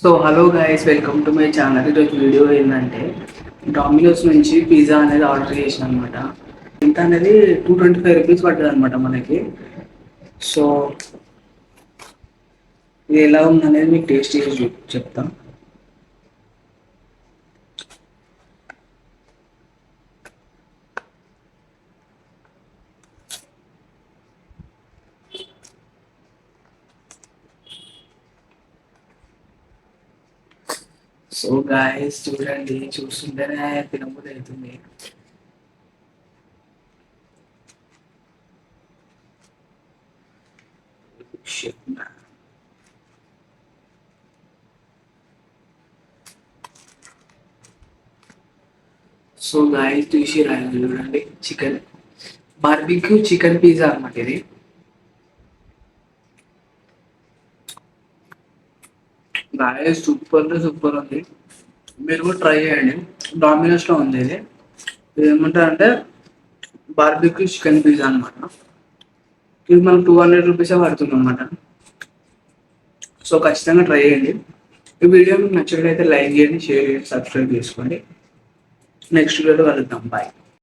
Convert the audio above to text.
So hello guys, welcome to my channel. ఈరోజు video ఏంటంటే dominoes నుంచి పిజ్జా అనేది ఆర్డర్ చేసిన అనమాట. ఎంత అనేది 225 రూపీస్ పడ్డది అనమాట మనకి. సో ఇది ఎలా ఉందనేది మీకు టేస్ట్ చేసి చెప్తాం. సో గాయస్ చూడండి, చూస్తుంటేనే తినబుద్ధి అవుతుంది. సో గాయస్ చూసి రాయండి, చూడండి చికెన్ బార్బిక్యూ చికెన్ పిజ్జా అన్నమాట ఇది. గాయస్ సూపర్ సూపర్ ఉంది, మీరు కూడా ట్రై చేయండి. డామినోస్లో ఉంది ఇది. ఇది ఏమంటారంటే బార్బిక్యూ చికెన్ పిజ్జా అనమాట. ఇది మనకు 200 రూపీసే పడుతుంది అనమాట. సో ఖచ్చితంగా ట్రై చేయండి. ఈ వీడియో మీకు నచ్చినట్లయితే లైక్ చేయండి, షేర్ చేయండి, సబ్స్క్రైబ్ చేసుకోండి. నెక్స్ట్ వీడియోలో కలుద్దాం. బాయ్.